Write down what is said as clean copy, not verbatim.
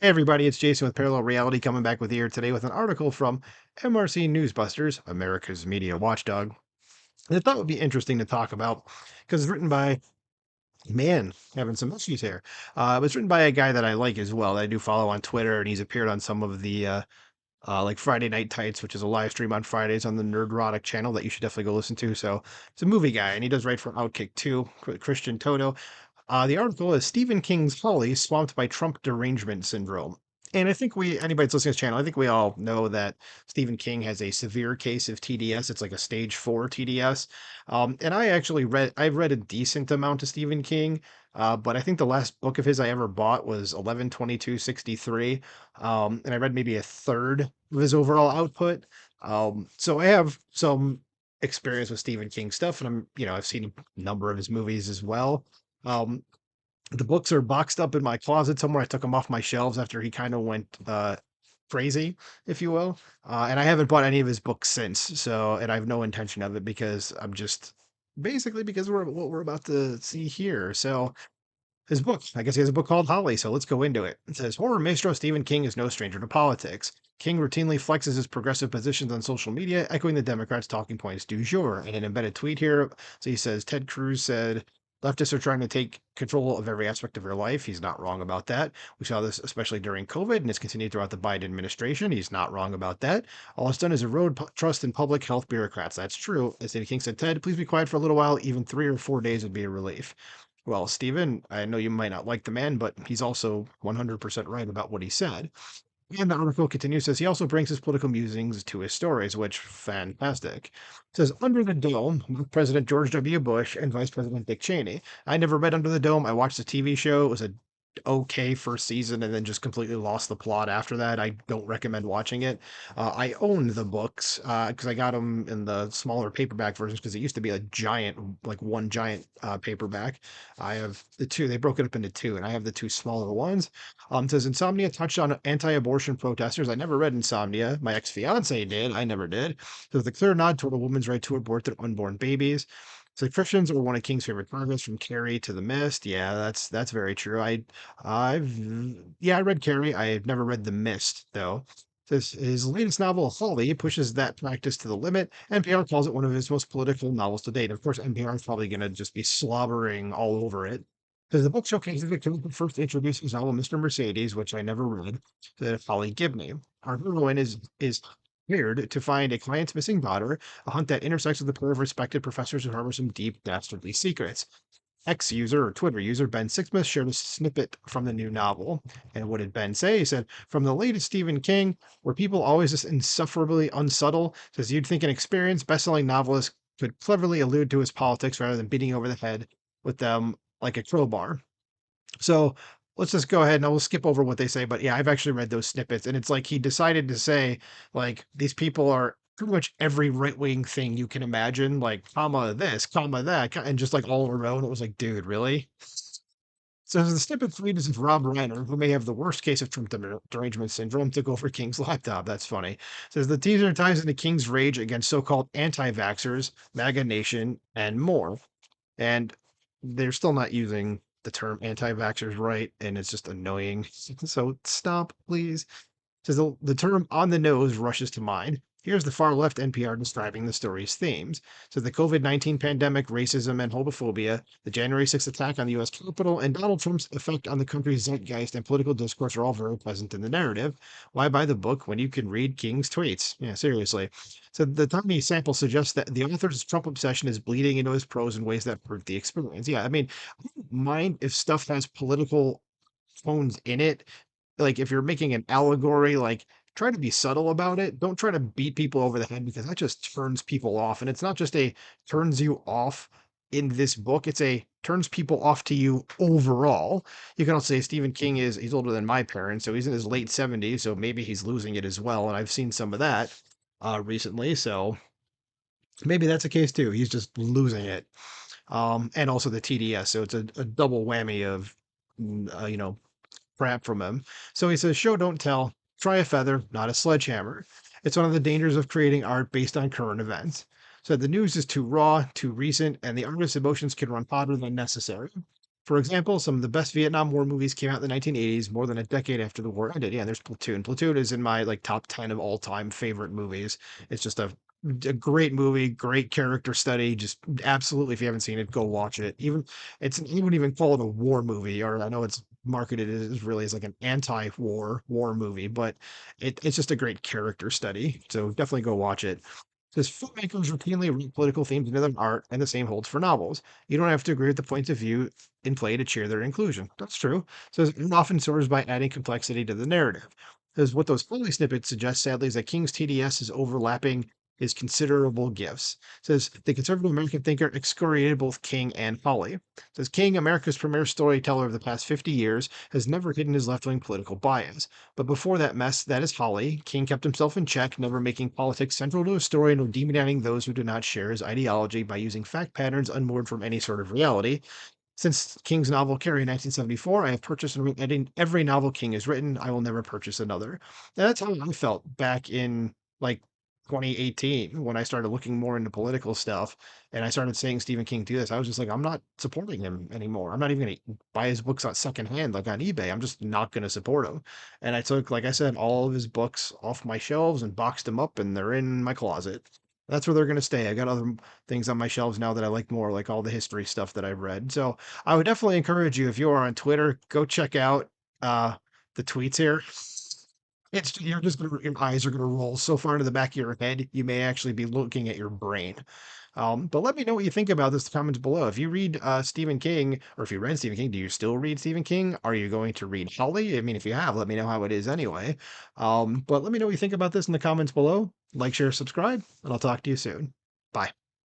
Hey everybody, it's Jason with Parallel Reality coming back with you here today with an article from MRC Newsbusters, America's media watchdog. And I thought it would be interesting to talk about because it's written by, man, having some issues here. It was written by a guy that I like as well, that I do follow on Twitter, and he's appeared on some of the like Friday Night Tights, which is a live stream on Fridays on the Nerdrotic channel that you should definitely go listen to. So it's a movie guy, and he does write for Outkick too, Christian Toto. The article is Stephen King's Holly swamped by Trump derangement syndrome. And I think anybody that's listening to this channel, I think we all know that Stephen King has a severe case of TDS. It's like a stage 4 TDS. And I've read a decent amount of Stephen King, but I think the last book of his I ever bought was 11/22/63. And I read maybe a third of his overall output. So I have some experience with Stephen King stuff, and I've seen a number of his movies as well. um, the books are boxed up in my closet somewhere. I took them off my shelves after he kind of went crazy, if you will. And I haven't bought any of his books since. So, and I have no intention of it because I'm just basically because we're what we're about to see here. So, his book, I guess he has a book called Holly. So let's go into it. It says horror maestro Stephen King is no stranger to politics. King routinely flexes his progressive positions on social media, echoing the Democrats' talking points du jour. In an embedded tweet here, so he says Ted Cruz said leftists are trying to take control of every aspect of your life. He's not wrong about that. We saw this especially during COVID, and it's continued throughout the Biden administration. He's not wrong about that. All it's done is erode trust in public health bureaucrats. That's true. As King said, Ted, please be quiet for a little while. Even 3 or 4 days would be a relief. Well, Stephen, I know you might not like the man, but he's also 100% right about what he said. And the article continues, says he also brings his political musings to his stories, which fantastic. It says Under the Dome, with President George W. Bush and Vice President Dick Cheney. I never read Under the Dome. I watched the TV show. It was a okay first season and then just completely lost the plot after that. I don't recommend watching it. I own the books because I got them in the smaller paperback versions because it used to be a giant, like one giant paperback. I have the two. They broke it up into two, and I have the two smaller ones. It says Insomnia touched on anti-abortion protesters. I never read Insomnia. My ex-fiance did. I never did. So the clear nod toward a woman's right to abort their unborn babies. So Christians are one of King's favorite targets, from Carrie to The Mist. Yeah, that's very true. I've yeah, I read Carrie. I've never read The Mist though. Says his latest novel, Holly, pushes that practice to the limit. NPR calls it one of his most political novels to date. Of course, NPR is probably going to just be slobbering all over it. Because the book showcases the character first introduced his novel, Mr. Mercedes, which I never read, that Holly Gibney. Our heroine is hired to find a client's missing daughter, a hunt that intersects with the pair of respected professors who harbor some deep, dastardly secrets. X user or Twitter user Ben Sixsmith shared a snippet from the new novel. And what did Ben say? He said, from the latest Stephen King, where people always just insufferably unsubtle, says you'd think an experienced best-selling novelist could cleverly allude to his politics rather than beating over the head with them like a crowbar. So let's just go ahead and we'll skip over what they say. But yeah, I've actually read those snippets, and it's like he decided to say, like, these people are pretty much every right wing thing you can imagine, like, comma this, comma that, and just like all in a row. And it was like, dude, really? So the snippet three is if Rob Reiner, who may have the worst case of Trump derangement syndrome, took over King's laptop. That's funny. Says the teaser ties into King's rage against so-called anti-vaxxers, MAGA Nation, and more. And they're still not using the term anti-vaxxers right, and it's just annoying. So stop, please. Says the term on the nose rushes to mind. Here's the far left NPR describing the story's themes. So the COVID-19 pandemic, racism, and homophobia, the January 6th attack on the US Capitol, and Donald Trump's effect on the country's zeitgeist and political discourse are all very present in the narrative. Why buy the book when you can read King's tweets? Yeah, seriously. So the tiny sample suggests that the author's Trump obsession is bleeding into his prose in ways that prove the experience. Yeah, I mean, I don't mind if stuff has political tones in it. Like, if you're making an allegory, like, try to be subtle about it. Don't try to beat people over the head because that just turns people off. And it's not just a turns you off in this book, it's a turns people off to you overall. You can also say Stephen King he's older than my parents, so he's in his late 70s, so maybe he's losing it as well. And I've seen some of that recently, so maybe that's the case too. He's just losing it. And also the TDS, so it's a double whammy of crap from him. So he says, show don't tell, try a feather, not a sledgehammer. It's one of the dangers of creating art based on current events. So the news is too raw, too recent, and the artist's emotions can run hotter than necessary. For example, some of the best Vietnam War movies came out in the 1980s, more than a decade after the war ended. Yeah, there's Platoon. Platoon is in my like top 10 of all time favorite movies. It's just a great movie, great character study. Just absolutely, if you haven't seen it, go watch it. Even you wouldn't even call it a war movie, or I know it's marketed as really as like an anti-war movie, but it's just a great character study. So definitely go watch it. Says filmmakers routinely read political themes into their art, and the same holds for novels. You don't have to agree with the points of view in play to cheer their inclusion. That's true. Says it often serves by adding complexity to the narrative. Says what those early snippets suggest, sadly, is that King's TDS is overlapping his considerable gifts. Says the conservative American thinker excoriated both King and Hawley. Says King, America's premier storyteller of the past 50 years, has never hidden his left-wing political bias. But before that mess, that is Hawley. King kept himself in check, never making politics central to a story nor demonizing those who did not share his ideology by using fact patterns unmoored from any sort of reality. Since King's novel Carrie in 1974, I have purchased and read every novel King has written. I will never purchase another. And that's how I felt back in like 2018 when I started looking more into political stuff and I started saying Stephen King do this. I was just like, I'm not supporting him anymore. I'm not even going to buy his books on secondhand, like on eBay. I'm just not going to support him. And I took, like I said, all of his books off my shelves and boxed them up, and they're in my closet. That's where they're going to stay. I got other things on my shelves now that I like more, like all the history stuff that I've read. So I would definitely encourage you, if you are on Twitter, go check out uh the tweets here. It's you're just gonna your eyes are gonna roll so far into the back of your head, you may actually be looking at your brain. But let me know what you think about this in the comments below. If you read Stephen King, or if you read Stephen King, do you still read Stephen King? Are you going to read Holly? I mean, if you have, let me know how it is anyway. But let me know what you think about this in the comments below. Like, share, subscribe, and I'll talk to you soon. Bye.